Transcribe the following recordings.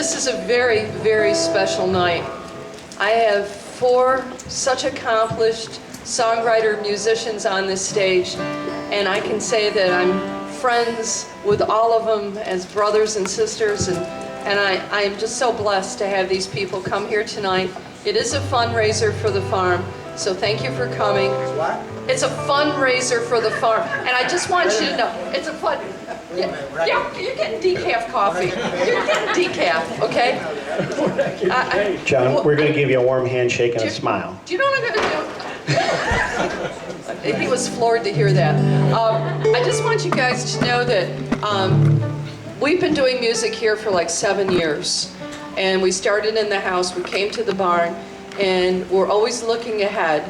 This is a very, very special night. I have 4 such accomplished songwriter musicians on this stage, and I can say that I'm friends with all of them as brothers and sisters, and I am just so blessed to have these people come here tonight. It is a fundraiser for the farm, so thank you for coming. What? It's a fundraiser for the farm, and I just want you to know, it's a fun. Yeah, you're getting decaf coffee. You're getting decaf, okay? John, we're going to give you a warm handshake and a smile. Do you know what I'm going to do? He was floored to hear that. I just want you guys to know that we've been doing music here for like 7 years. And we started in the house, we came to the barn, and we're always looking ahead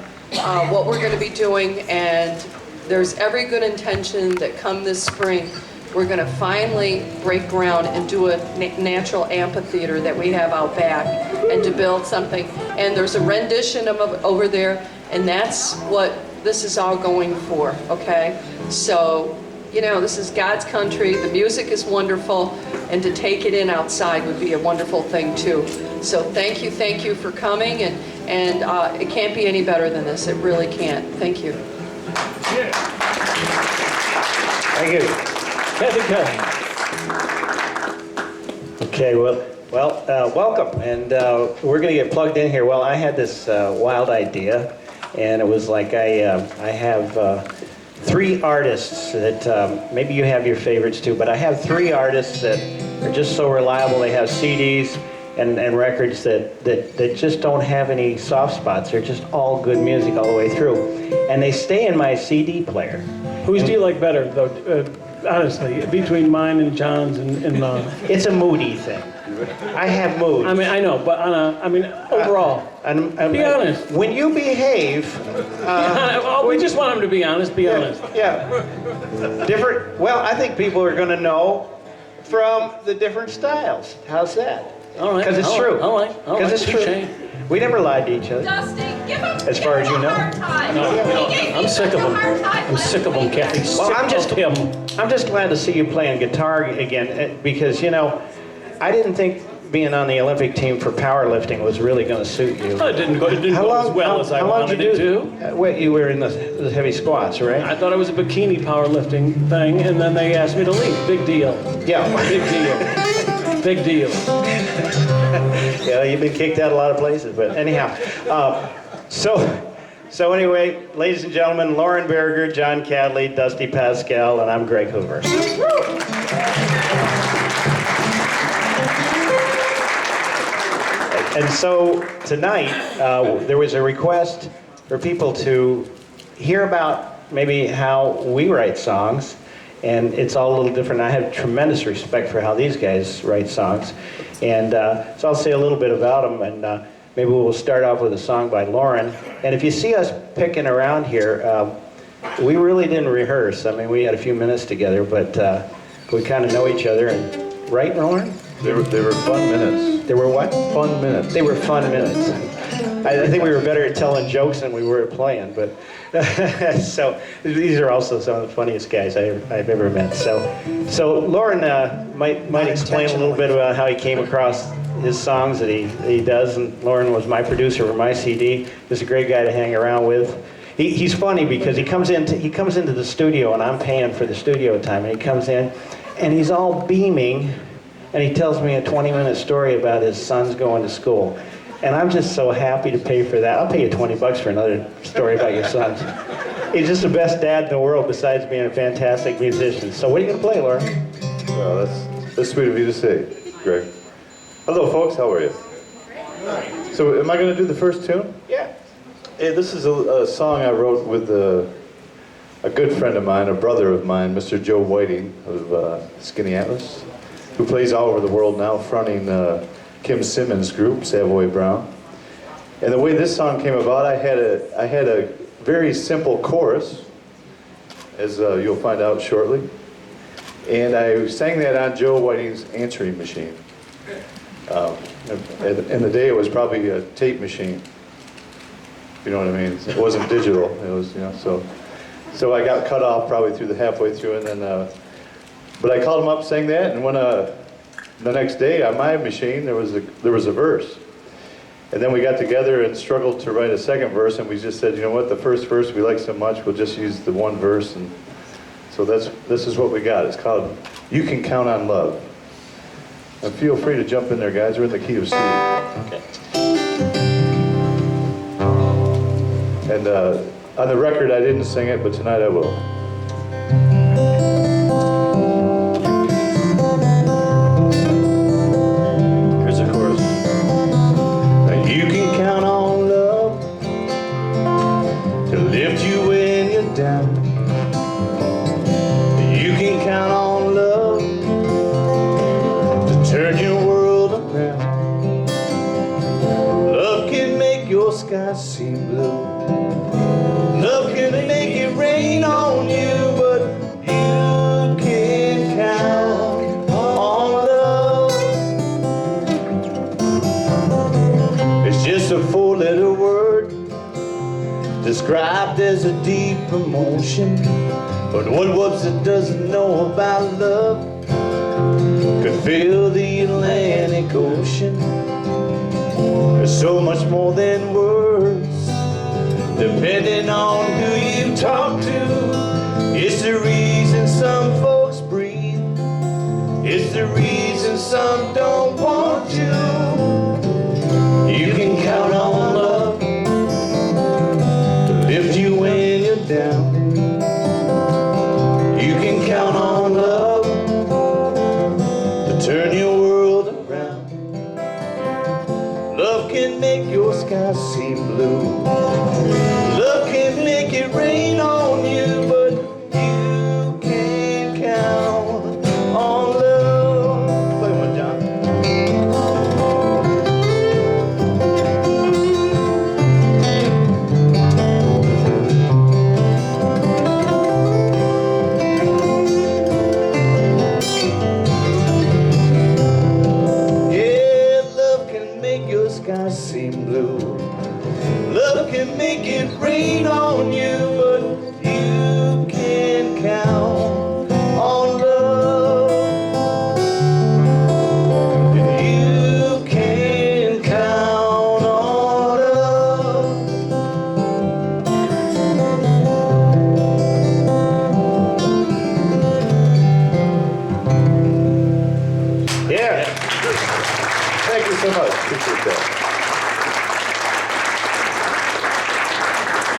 what we're going to be doing. And there's every good intention that come this spring, we're going to finally break ground and do a natural amphitheater that we have out back, and to build something. And there's a rendition of over there, and that's what this is all going for, okay? So, you know, this is God's country. The music is wonderful, and to take it in outside would be a wonderful thing too. So thank you for coming, and it can't be any better than this. It really can't. Thank you. Yeah. Thank you. Okay, well, welcome, and we're going to get plugged in here. Well, I had this wild idea, and it was like I have 3 artists that maybe you have your favorites too, but I have 3 artists that are just so reliable. They have CDs and records that just don't have any soft spots. They're just all good music all the way through, and they stay in my CD player. Whose do you like better, though? Honestly, between mine and John's and It's a moody thing. I have moods. I mean, I know, but overall, be honest. When you behave, we just want them to be honest. Be honest. Yeah. Different. Well, I think people are going to know from the different styles. How's that? All right. Because it's true. All right. Because it's true. We never lied to each other. Dusty, give him as far as you know. I'm sick of them. I'm sick of them, Kathy. Well, I'm just him. glad to see you playing guitar again, because, you know, I didn't think being on the Olympic team for powerlifting was really going to suit you. It didn't go as well as I wanted it to. Wait, you were in the heavy squats, right? I thought it was a bikini powerlifting thing, and then they asked me to leave. Big deal. Yeah. Big deal. Big deal. Yeah, you've been kicked out a lot of places, but anyhow. So anyway, ladies and gentlemen, Loren Barrigar, John Cadley, Dusty Pascal, and I'm Greg Hoover. And so tonight, there was a request for people to hear about maybe how we write songs, and it's all a little different. I have tremendous respect for how these guys write songs, and so I'll say a little bit about them, and maybe we'll start off with a song by Loren. And if you see us picking around here, we really didn't rehearse. I mean, we had a few minutes together, but we kind of know each other. And right, Loren? They were fun minutes. They were what? Fun minutes. They were fun minutes. I think we were better at telling jokes than we were at playing, but so these are also some of the funniest guys I've ever met. So Loren might explain a little bit about how he came across his songs that he does. And Loren was my producer for my CD. He's a great guy to hang around with. He's funny because he comes into the studio, and I'm paying for the studio time, and he comes in and he's all beaming, and he tells me a 20-minute story about his sons going to school. And I'm just so happy to pay for that. I'll pay you $20 for another story about your sons. He's just the best dad in the world besides being a fantastic musician. So what are you going to play, Loren? Well, that's sweet of you to say, Greg. Hello, folks. How are you? So am I going to do the first tune? Yeah. Hey, this is a song I wrote with a good friend of mine, a brother of mine, Mr. Joe Whiting of Skinny Atlas, who plays all over the world now, fronting Kim Simmons' group, Savoy Brown. And the way this song came about, I had a very simple chorus, as you'll find out shortly. And I sang that on Joe Whiting's answering machine. In the day, it was probably a tape machine. You know what I mean? It wasn't digital. It was, you know, so I got cut off probably halfway through, and then. But I called him up, sang that, and when the next day on my machine there was a verse. And then we got together and struggled to write a second verse, and we just said, you know what, the first verse we like so much, we'll just use the one verse. And so this is what we got. It's called You Can Count on Love. And feel free to jump in there, guys. We're in the key of C. Okay. And on the record, I didn't sing it, but tonight I will. Here's the chorus. Now you can count on love to lift you when you're down. You can count on love to turn your world around. Love can make your skies seem blue. Love can make it rain on you, but you can count on love. It's just a four-letter word described as a deep emotion. But what was it doesn't know about love could fill the Atlantic Ocean. There's so much more than words, depending on who you talk to. It's the reason some folks breathe. It's the reason some don't